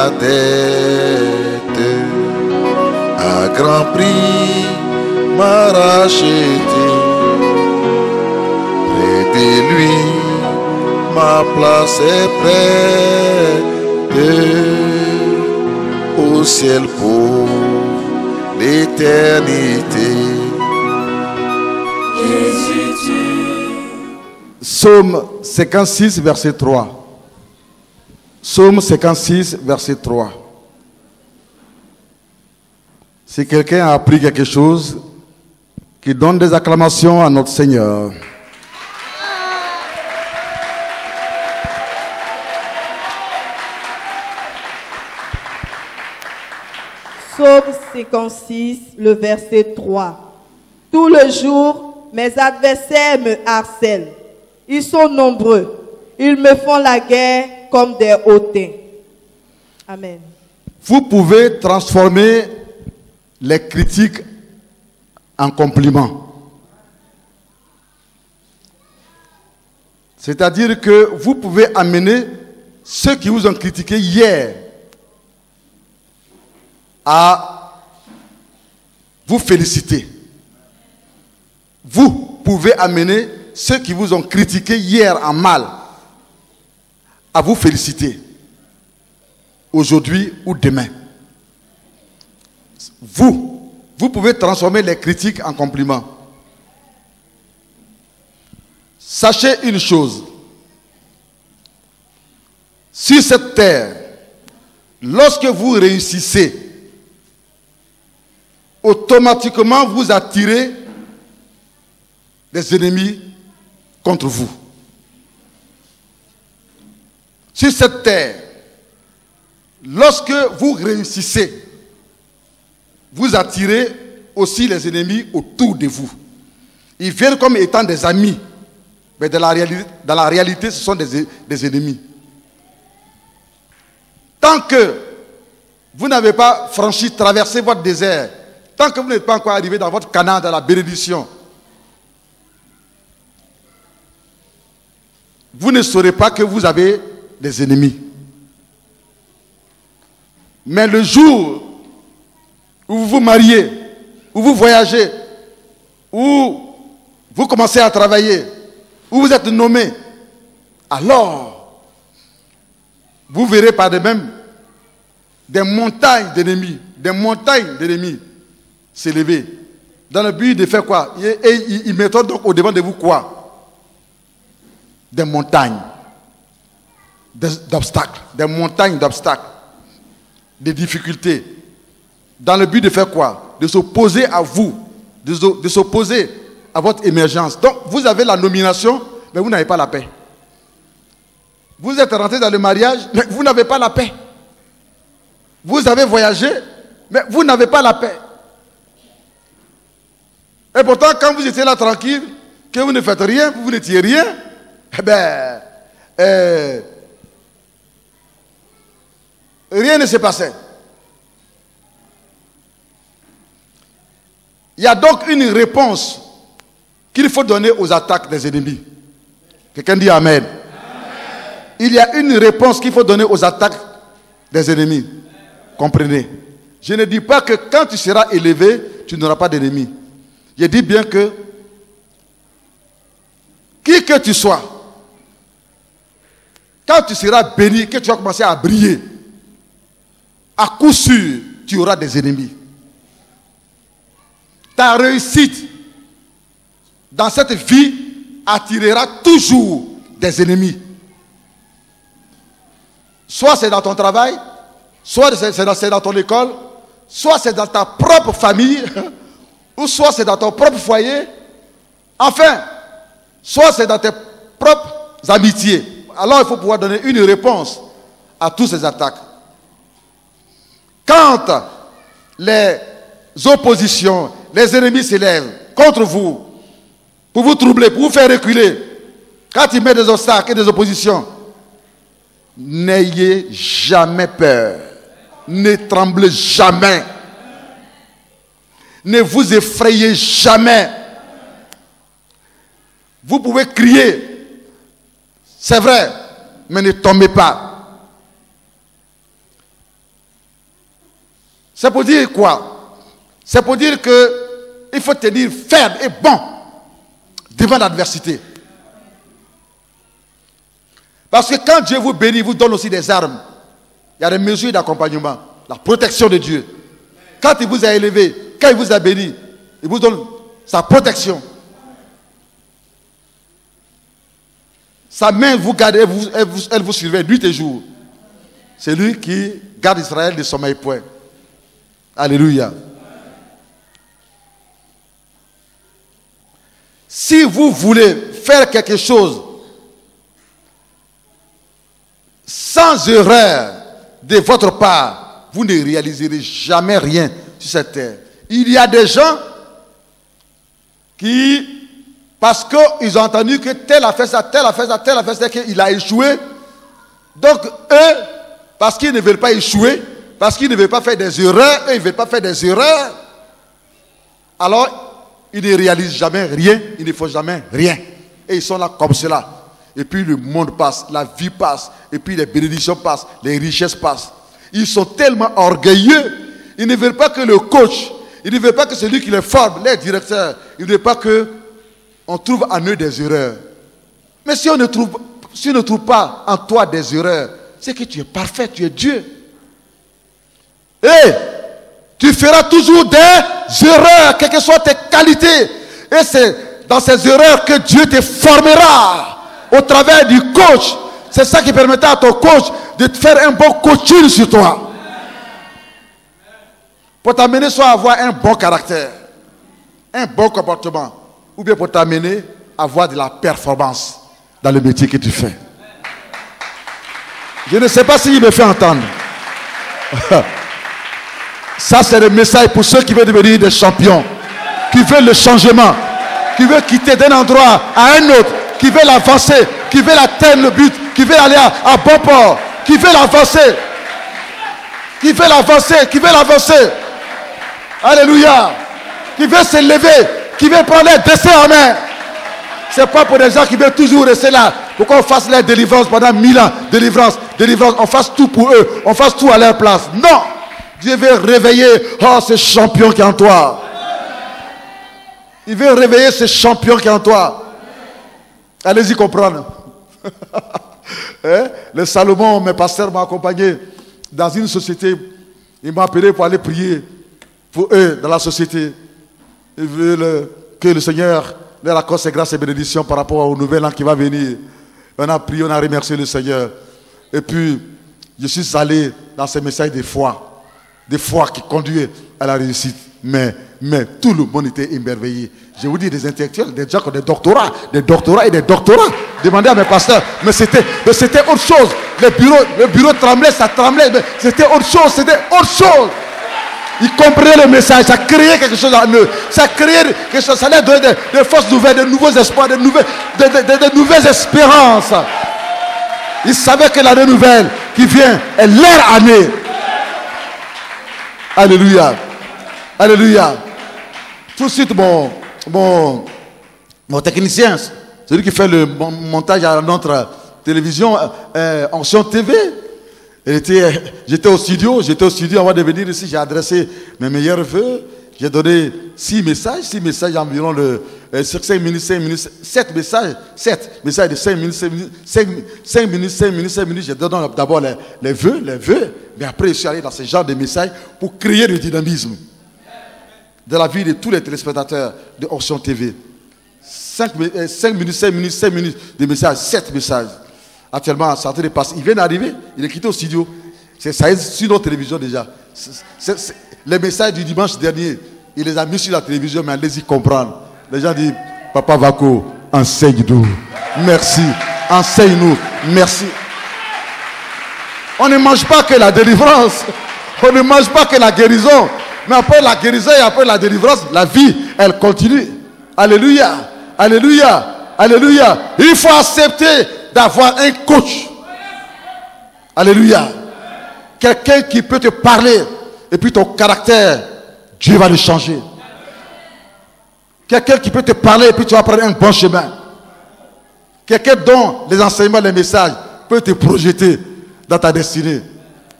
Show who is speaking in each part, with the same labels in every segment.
Speaker 1: ma dette, à grand prix m'a racheté. Près de lui, ma place est prête au ciel pour l'éternité.
Speaker 2: Psaume 56, verset 3. Psaume 56, verset 3. Si quelqu'un a appris quelque chose, qui donne des acclamations à notre Seigneur.
Speaker 3: Psaume 56, le verset 3. Tout le jour, mes adversaires me harcèlent. Ils sont nombreux. Ils me font la guerre comme des hautains. Amen.
Speaker 2: Vous pouvez transformer les critiques en compliments. C'est-à-dire que vous pouvez amener ceux qui vous ont critiqué hier à vous féliciter. Vous pouvez amener ceux qui vous ont critiqué hier en mal à vous féliciter aujourd'hui ou demain. Vous pouvez transformer les critiques en compliments. Sachez une chose. Sur cette terre, lorsque vous réussissez, automatiquement vous attirez des ennemis contre vous. Sur cette terre, lorsque vous réussissez, vous attirez aussi les ennemis autour de vous. Ils viennent comme étant des amis, mais dans la réalité, ce sont des ennemis. Tant que vous n'avez pas franchi, traversé votre désert, tant que vous n'êtes pas encore arrivé dans votre Canaan, dans la bénédiction, vous ne saurez pas que vous avez des ennemis. Mais le jour où vous vous mariez, où vous voyagez, où vous commencez à travailler, où vous êtes nommé, alors vous verrez par de même des montagnes d'ennemis s'élever. Dans le but de faire quoi? Et ils mettront donc au devant de vous quoi? Des montagnes d'obstacles, des difficultés. Dans le but de faire quoi? De s'opposer à vous, de s'opposer à votre émergence. Donc vous avez la nomination, mais vous n'avez pas la paix. Vous êtes rentré dans le mariage, mais vous n'avez pas la paix. Vous avez voyagé, mais vous n'avez pas la paix. Et pourtant, quand vous étiez là tranquille, que vous ne faites rien, vous n'étiez rien, eh bien, rien ne s'est passé. Il y a donc une réponse qu'il faut donner aux attaques des ennemis. Quelqu'un dit Amen. Il y a une réponse qu'il faut donner aux attaques des ennemis. Comprenez? Je ne dis pas que quand tu seras élevé, tu n'auras pas d'ennemis. Je dis bien que qui que tu sois, quand tu seras béni, que tu vas commencer à briller, à coup sûr, tu auras des ennemis. Ta réussite dans cette vie attirera toujours des ennemis. Soit c'est dans ton travail, soit c'est dans ton école, soit c'est dans ta propre famille, ou soit c'est dans ton propre foyer. Enfin, soit c'est dans tes propres amitiés. Alors il faut pouvoir donner une réponse à toutes ces attaques. Quand les oppositions, les ennemis s'élèvent contre vous, pour vous troubler, pour vous faire reculer, quand ils mettent des obstacles et des oppositions, n'ayez jamais peur. Ne tremblez jamais. Ne vous effrayez jamais. Vous pouvez crier, c'est vrai, mais ne tombez pas. C'est pour dire quoi? C'est pour dire qu'il faut tenir ferme et bon devant l'adversité. Parce que quand Dieu vous bénit, il vous donne aussi des armes. Il y a des mesures d'accompagnement. La protection de Dieu. Quand il vous a élevé, quand il vous a béni, il vous donne sa protection. Sa main vous garde, elle vous surveille nuit et jour. C'est lui qui garde Israël de sommeil point. Alléluia. Si vous voulez faire quelque chose sans erreur de votre part, vous ne réaliserez jamais rien sur cette terre. Il y a des gens qui, parce qu'ils ont entendu que tel a fait ça, tel a fait ça, tel a fait ça, qu'il a échoué. Donc eux, parce qu'ils ne veulent pas échouer, parce qu'ils ne veulent pas faire des erreurs, eux ils ne veulent pas faire des erreurs, alors ils ne réalisent jamais rien, ils ne font jamais rien. Et ils sont là comme cela. Et puis le monde passe, la vie passe, et puis les bénédictions passent, les richesses passent. Ils sont tellement orgueilleux, ils ne veulent pas que le coach, ils ne veulent pas que celui qui les forme, les directeurs, ils ne veulent pas qu'on trouve en eux des erreurs. Mais si on ne trouve pas en toi des erreurs, c'est que tu es parfait, tu es Dieu. Et tu feras toujours des erreurs, quelles que soient tes qualités. Et c'est dans ces erreurs que Dieu te formera au travers du coach. C'est ça qui permettra à ton coach de te faire un bon coaching sur toi. Pour t'amener soit à avoir un bon caractère, un bon comportement, ou bien pour t'amener à avoir de la performance dans le métier que tu fais. Je ne sais pas s'il me fait entendre. Ça, c'est le message pour ceux qui veulent devenir des champions, qui veulent le changement, qui veulent quitter d'un endroit à un autre, qui veulent avancer, qui veulent atteindre le but, qui veulent aller à bon port, qui veulent avancer, qui veulent avancer, qui veulent avancer. Alléluia. Qui veulent se lever, qui veulent prendre les dessins en main. Ce n'est pas pour des gens qui veulent toujours rester là. Pour qu'on fasse les délivrances pendant 1000 ans. Délivrance, délivrance. On fasse tout pour eux. On fasse tout à leur place. Non. Dieu veut réveiller ce champion qui est en toi. Il veut réveiller ce champion qui est en toi. Allez-y comprendre. Le Salomon, mes pasteurs m'ont accompagné dans une société. Ils m'ont appelé pour aller prier pour eux dans la société. Ils veulent que le Seigneur leur accorde ses grâces et bénédictions par rapport au nouvel an qui va venir. On a prié, on a remercié le Seigneur. Et puis, je suis allé dans ces messages de foi qui conduit à la réussite. Mais tout le monde était émerveillé. Je vous dis, des intellectuels, des gens qui ont des doctorats et des doctorats. Demandez à mes pasteurs. Mais c'était autre chose. Le bureau tremblait, ça tremblait. Mais c'était autre chose, Ils comprenaient le message, ça créait quelque chose en eux. Ça créait quelque chose, ça leur donnait des fausses nouvelles, de nouveaux espoirs, de nouvelles espérances. Ils savaient que l'année nouvelle qui vient est leur année. Alléluia. Alléluia. Tout de suite, mon technicien, celui qui fait le montage à notre télévision, Onction TV, j'étais au studio avant de venir ici, j'ai adressé mes meilleurs vœux, j'ai donné 6 messages environ de 5 minutes, 7 messages de 5 minutes, j'ai donné d'abord les vœux, mais après je suis allé dans ce genre de messages pour créer le dynamisme de la vie de tous les téléspectateurs de Onction TV. 5 minutes de messages, 7 messages. Actuellement, ça de passer. Il vient d'arriver, il est quitté au studio. Ça est sur notre télévision déjà. Les messages du dimanche dernier, il les a mis sur la télévision, mais allez-y comprendre. Les gens disent, Papa Vako, enseigne-nous. Merci. Enseigne-nous. Merci. On ne mange pas que la délivrance. On ne mange pas que la guérison. Mais après la guérison et après la délivrance, la vie, elle continue. Alléluia. Alléluia. Alléluia. Il faut accepter d'avoir un coach. Alléluia. Quelqu'un qui peut te parler et puis ton caractère, Dieu va le changer. Quelqu'un qui peut te parler et puis tu vas prendre un bon chemin. Quelqu'un dont les enseignements, les messages peuvent te projeter dans ta destinée,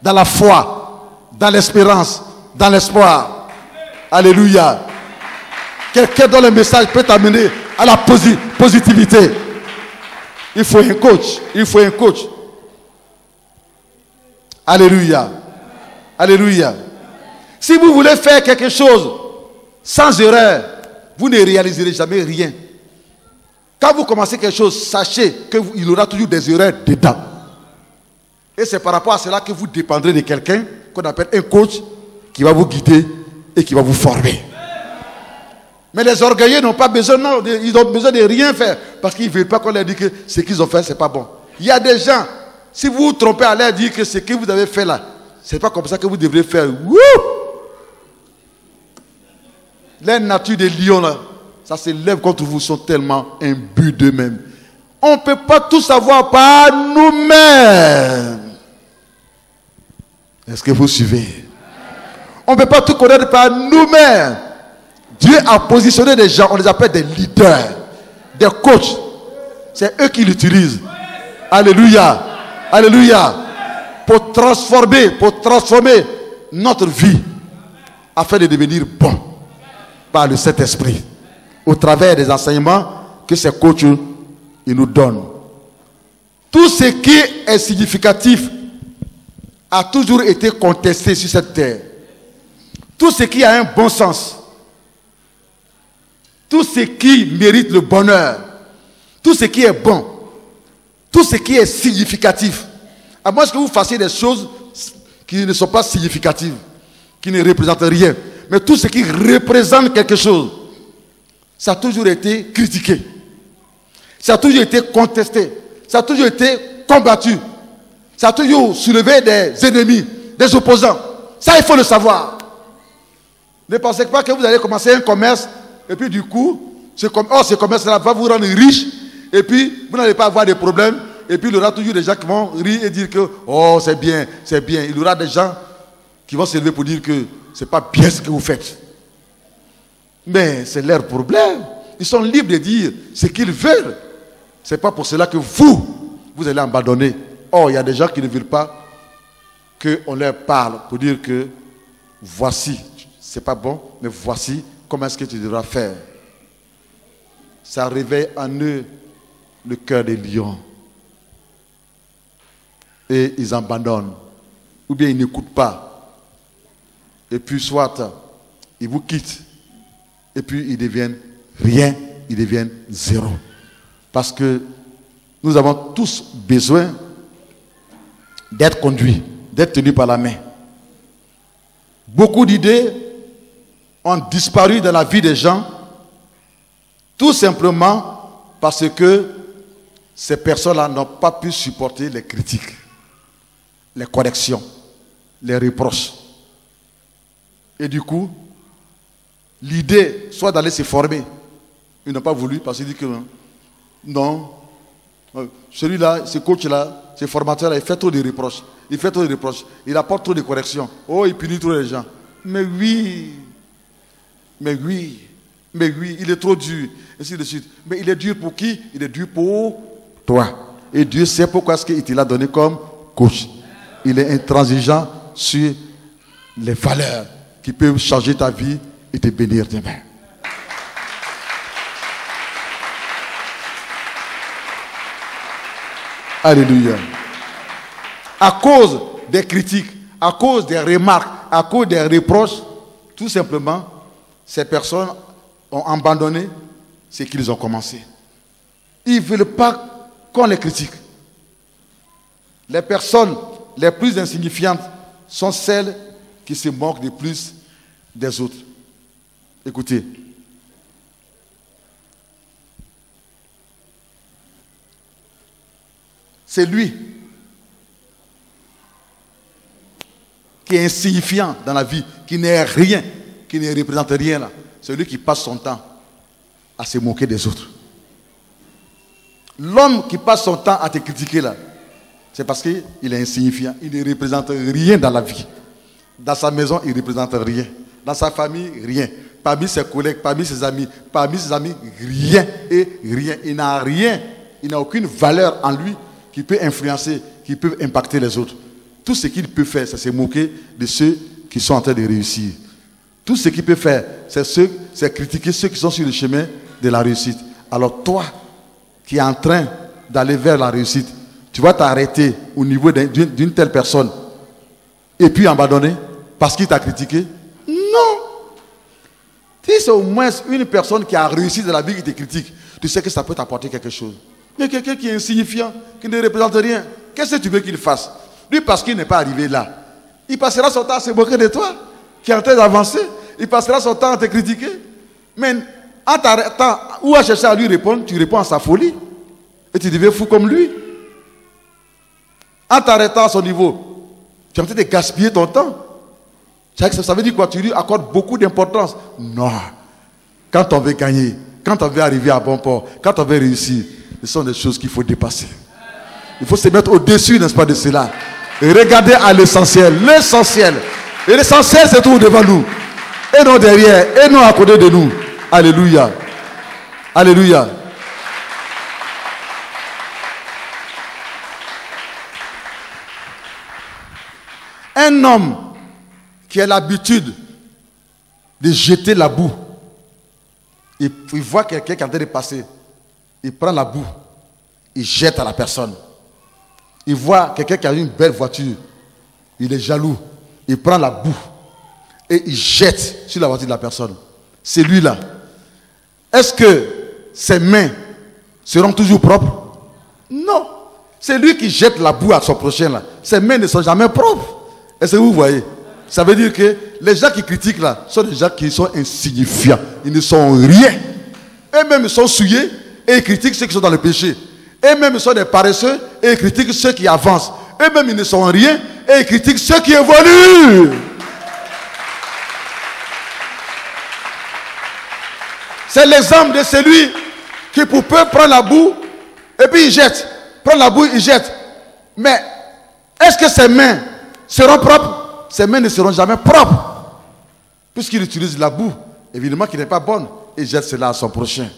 Speaker 2: dans la foi, dans l'espérance, dans l'espoir. Alléluia. Quelqu'un dont le message peut t'amener à la positivité. Il faut un coach. Il faut un coach. Alléluia. Alléluia. Si vous voulez faire quelque chose sans erreur, vous ne réaliserez jamais rien. Quand vous commencez quelque chose, sachez qu'il y aura toujours des erreurs dedans. Et c'est par rapport à cela que vous dépendrez de quelqu'un qu'on appelle un coach qui va vous guider et qui va vous former. Mais les orgueilleux n'ont pas besoin, non, ils ont besoin de rien faire parce qu'ils ne veulent pas qu'on leur dise que ce qu'ils ont fait, ce n'est pas bon. Il y a des gens, si vous vous trompez à leur dire que ce que vous avez fait là, ce n'est pas comme ça que vous devrez faire. Wouh! Les natures des lions là, ça s'élève contre vous, sont tellement imbus d'eux-mêmes. On ne peut pas tout savoir par nous-mêmes. Est-ce que vous suivez? On ne peut pas tout connaître par nous-mêmes. Dieu a positionné des gens, on les appelle des leaders, des coachs. C'est eux qui l'utilisent. Alléluia. Alléluia. Pour transformer notre vie afin de devenir bon par le Saint-Esprit. Au travers des enseignements que ces coachs ils nous donnent. Tout ce qui est significatif a toujours été contesté sur cette terre. Tout ce qui a un bon sens, tout ce qui mérite le bonheur, tout ce qui est bon, tout ce qui est significatif, à moins que vous fassiez des choses qui ne sont pas significatives, qui ne représentent rien, mais tout ce qui représente quelque chose, ça a toujours été critiqué, ça a toujours été contesté, ça a toujours été combattu, ça a toujours soulevé des ennemis, des opposants. Ça, il faut le savoir. Ne pensez pas que vous allez commencer un commerce et puis du coup, ce commerce-là va vous rendre riche et puis vous n'allez pas avoir de problèmes et puis il y aura toujours des gens qui vont rire et dire que oh c'est bien, c'est bien. Il y aura des gens qui vont se lever pour dire que c'est pas bien ce que vous faites. Mais c'est leur problème. Ils sont libres de dire ce qu'ils veulent. C'est pas pour cela que vous allez abandonner. Or, il y a des gens qui ne veulent pas qu'on leur parle pour dire que voici, c'est pas bon, mais voici comment est-ce que tu devras faire. Ça réveille en eux le cœur des lions. Et ils abandonnent. Ou bien ils n'écoutent pas. Et puis soit ils vous quittent. Et puis ils deviennent rien, ils deviennent zéro. Parce que nous avons tous besoin d'être conduits, d'être tenus par la main. Beaucoup d'idées ont disparu dans la vie des gens, tout simplement parce que ces personnes-là n'ont pas pu supporter les critiques, les corrections, les reproches. Et du coup, l'idée, soit d'aller se former, ils n'ont pas voulu parce qu'ils disent que non, celui-là, ce coach-là, ce formateur-là, il fait trop de reproches. Il fait trop de reproches. Il apporte trop de corrections. Oh, il punit trop les gens. Mais oui, il est trop dur. Et ainsi de suite. Mais il est dur pour qui? Il est dur pour toi. Et Dieu sait pourquoi est-ce qu'il te l'a donné comme coach. Il est intransigeant sur les valeurs qui peuvent changer ta vie et te bénir demain. Alléluia. À cause des critiques, à cause des remarques, à cause des reproches, tout simplement, ces personnes ont abandonné ce qu'ils ont commencé. Ils ne veulent pas qu'on les critique. Les personnes les plus insignifiantes sont celles qui se moquent le plus des autres. Écoutez. C'est lui qui est insignifiant dans la vie, qui n'est rien, qui ne représente rien là. C'est lui qui passe son temps à se moquer des autres. L'homme qui passe son temps à te critiquer là, c'est parce qu'il est insignifiant. Il ne représente rien dans la vie. Dans sa maison, il ne représente rien. Dans sa famille, rien. Parmi ses collègues, parmi ses amis, rien et rien. Il n'a rien. Il n'a aucune valeur en lui qui peut influencer, qui peut impacter les autres. Tout ce qu'il peut faire, c'est se moquer de ceux qui sont en train de réussir. Tout ce qu'il peut faire, c'est critiquer ceux qui sont sur le chemin de la réussite. Alors toi, qui es en train d'aller vers la réussite, tu vas t'arrêter au niveau d'une telle personne et puis abandonner parce qu'il t'a critiqué? Non. Si c'est au moins une personne qui a réussi dans la vie qui te critique, tu sais que ça peut t'apporter quelque chose. Mais quelqu'un qui est insignifiant, qui ne représente rien, qu'est-ce que tu veux qu'il fasse? Lui, parce qu'il n'est pas arrivé là, il passera son temps à se moquer de toi, qui est en train d'avancer. Il passera son temps à te critiquer. Mais en t'arrêtant ou à chercher à lui répondre, tu réponds à sa folie. Et tu deviens fou comme lui. En t'arrêtant à son niveau, tu es en train de gaspiller ton temps. Ça veut dire quoi? Tu lui accordes beaucoup d'importance. Non. Quand on veut gagner, quand on veut arriver à bon port, quand on veut réussir, ce sont des choses qu'il faut dépasser. Il faut se mettre au-dessus, n'est-ce pas, de cela. Et regarder à l'essentiel. L'essentiel. Et l'essentiel, c'est tout devant nous. Et non derrière. Et non à côté de nous. Alléluia. Alléluia. Un homme qui a l'habitude de jeter la boue, il voit quelqu'un qui est en train de passer, il prend la boue, il jette à la personne. Il voit quelqu'un qui a une belle voiture, il est jaloux, il prend la boue et il jette sur la voiture de la personne. C'est lui-là. Est-ce que ses mains seront toujours propres? Non. C'est lui qui jette la boue à son prochain là. Ses mains ne sont jamais propres. Est-ce que vous voyez? Ça veut dire que les gens qui critiquent là sont des gens qui sont insignifiants. Ils ne sont rien. Eux-mêmes ils sont souillés et ils critiquent ceux qui sont dans le péché. Eux-mêmes ils sont des paresseux et ils critiquent ceux qui avancent. Eux-mêmes ils ne sont rien et ils critiquent ceux qui évoluent. C'est l'exemple de celui qui peut prendre la boue et puis il jette. Prend la boue, il jette. Mais est-ce que ses mains seront propres? Ses mains ne seront jamais propres. Puisqu'il utilise la boue, évidemment qui n'est pas bonne, et jette cela à son prochain.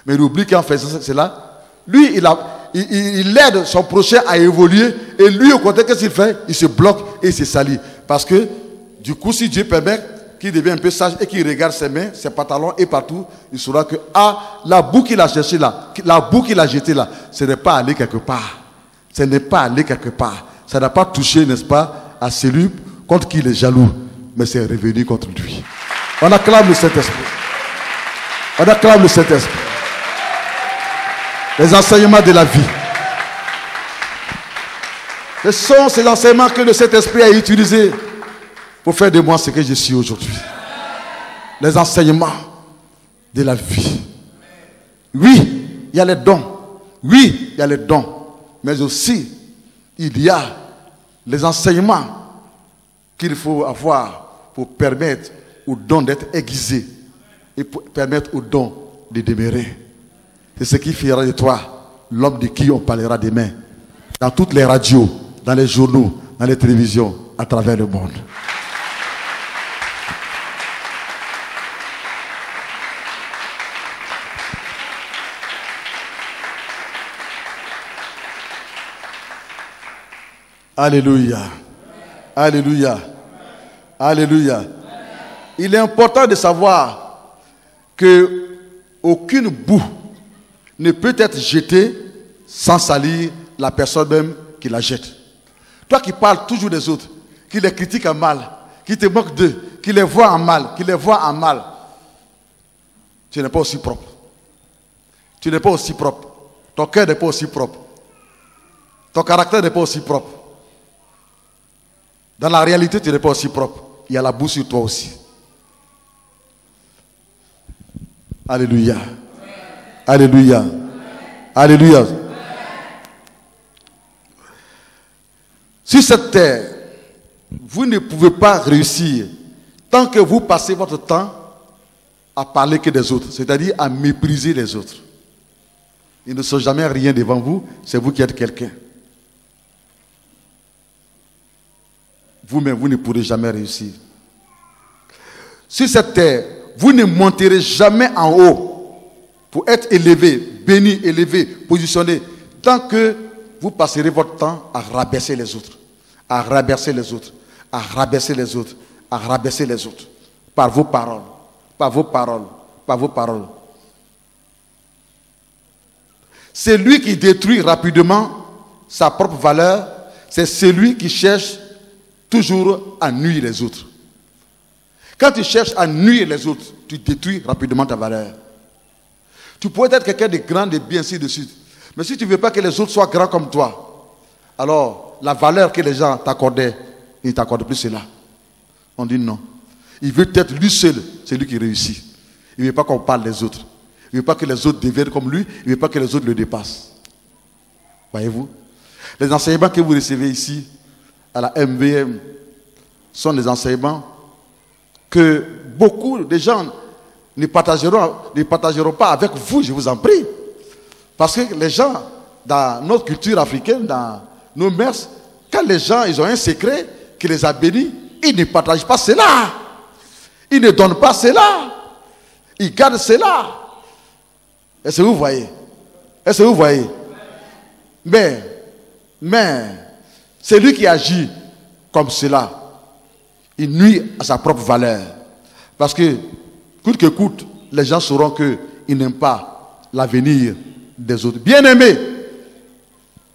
Speaker 2: Mais il oublie qu'en faisant cela, lui, il aide son prochain à évoluer. Et lui, au contraire, qu'est-ce qu'il fait? Il se bloque et il se salit. Parce que, du coup, si Dieu permet qu'il devienne un peu sage et qu'il regarde ses mains, ses pantalons et partout, il saura que la boue qu'il a cherchée là, la boue qu'il a jetée là, ce n'est pas allé quelque part. Ce n'est pas allé quelque part. Ça n'a pas touché, n'est-ce pas, à celui contre qui il est jaloux, mais c'est revenu contre lui. On acclame le Saint-Esprit. On acclame le Saint-Esprit. Les enseignements de la vie. Ce sont ces enseignements que le Saint-Esprit a utilisés pour faire de moi ce que je suis aujourd'hui. Les enseignements de la vie. Oui, il y a les dons. Oui, il y a les dons. Mais aussi, il y a les enseignements qu'il faut avoir pour permettre aux dons d'être aiguisés et pour permettre aux dons de demeurer. C'est ce qui fera de toi l'homme de qui on parlera demain. Dans toutes les radios, dans les journaux, dans les télévisions, à travers le monde. Alléluia. Alléluia. Alléluia. Il est important de savoir que aucune boue ne peut être jetée sans salir la personne même qui la jette. Toi qui parles toujours des autres, qui les critiques en mal, qui te moques d'eux, qui les vois en mal, qui les vois en mal, tu n'es pas aussi propre. Tu n'es pas aussi propre. Ton cœur n'est pas aussi propre. Ton caractère n'est pas aussi propre. Dans la réalité, tu n'es pas aussi propre. Il y a la boue sur toi aussi. Alléluia. Alléluia. Alléluia. Sur cette terre, vous ne pouvez pas réussir tant que vous passez votre temps à parler que des autres, c'est-à-dire à mépriser les autres. Ils ne sont jamais rien devant vous, c'est vous qui êtes quelqu'un. Vous-même, vous ne pourrez jamais réussir. Sur cette terre, vous ne monterez jamais en haut pour être élevé, béni, élevé, positionné, tant que vous passerez votre temps à rabaisser les autres, à rabaisser les autres, à rabaisser les autres, à rabaisser les autres par vos paroles, par vos paroles, par vos paroles. C'est lui qui détruit rapidement sa propre valeur, c'est celui qui cherche toujours à nuire les autres. Quand tu cherches à nuire les autres, tu détruis rapidement ta valeur. Tu pourrais être quelqu'un de grand, de bien, ainsi de suite. Mais si tu ne veux pas que les autres soient grands comme toi, alors la valeur que les gens t'accordaient, ils ne t'accordent plus cela. On dit non. Il veut être lui seul, c'est lui qui réussit. Il ne veut pas qu'on parle des autres. Il ne veut pas que les autres deviennent comme lui. Il ne veut pas que les autres le dépassent. Voyez-vous? Les enseignements que vous recevez ici, à la MVM, sont des enseignements que beaucoup de gens ne partageront pas avec vous, je vous en prie. Parce que les gens, dans notre culture africaine, dans nos mœurs, quand les gens ils ont un secret qui les a bénis, ils ne partagent pas cela. Ils ne donnent pas cela. Ils gardent cela. Est-ce que vous voyez? Est-ce que vous voyez? Mais, c'est lui qui agit comme cela. Il nuit à sa propre valeur. Parce que, coûte que coûte, les gens sauront qu'ils n'aiment pas l'avenir des autres. Bien-aimés,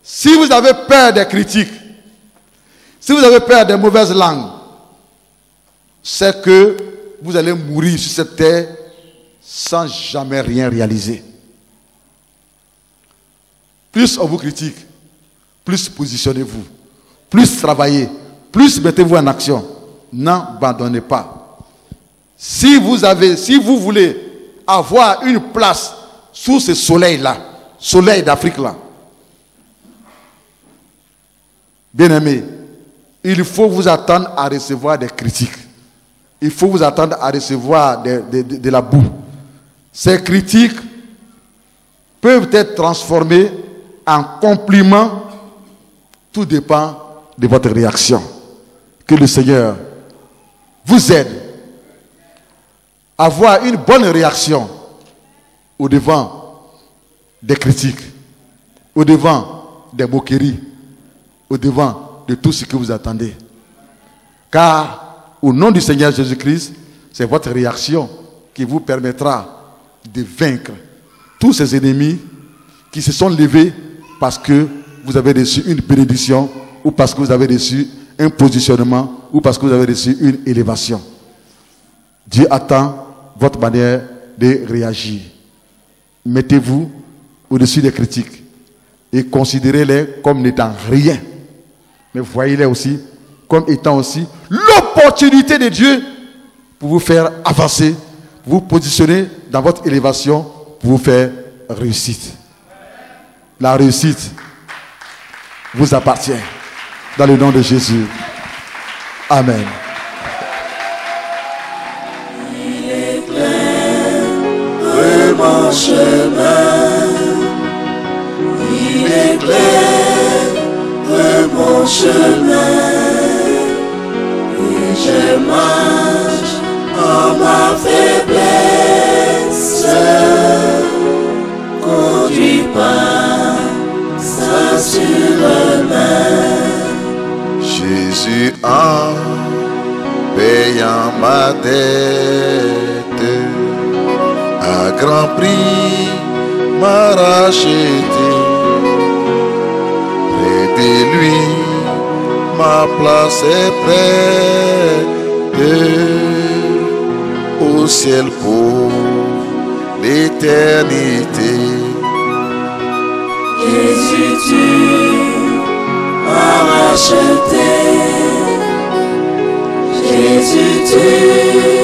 Speaker 2: si vous avez peur des critiques, si vous avez peur des mauvaises langues, c'est que vous allez mourir sur cette terre sans jamais rien réaliser. Plus on vous critique, plus positionnez-vous, plus travaillez, plus mettez-vous en action. N'abandonnez pas. Si vous voulez avoir une place sous ce soleil-là, soleil d'Afrique-là, bien-aimés, il faut vous attendre à recevoir des critiques. Il faut vous attendre à recevoir de la boue. Ces critiques peuvent être transformées en compliments. Tout dépend de votre réaction. Que le Seigneur vous aide à avoir une bonne réaction au devant des critiques, au devant des moqueries, au devant de tout ce que vous attendez. Car au nom du Seigneur Jésus-Christ, c'est votre réaction qui vous permettra de vaincre tous ces ennemis qui se sont levés parce que vous avez reçu une bénédiction ou parce que vous avez reçu un positionnement ou parce que vous avez reçu une élévation. Dieu attend votre manière de réagir. Mettez-vous au-dessus des critiques et considérez-les comme n'étant rien. Mais voyez-les aussi comme étant aussi l'opportunité de Dieu pour vous faire avancer, pour vous positionner dans votre élévation, pour vous faire réussite. La réussite vous appartient. Dans le nom de Jésus. Amen.
Speaker 4: Il éclaire mon chemin. Il éclaire mon chemin. Et je marche en ma faiblesse. Conduit par sa sûre-main.
Speaker 1: Jésus en payant ma dette à grand prix m'a racheté. Près de lui ma place est prête au ciel pour l'éternité.
Speaker 4: Jésus, tu m'as racheté. Jésus, tu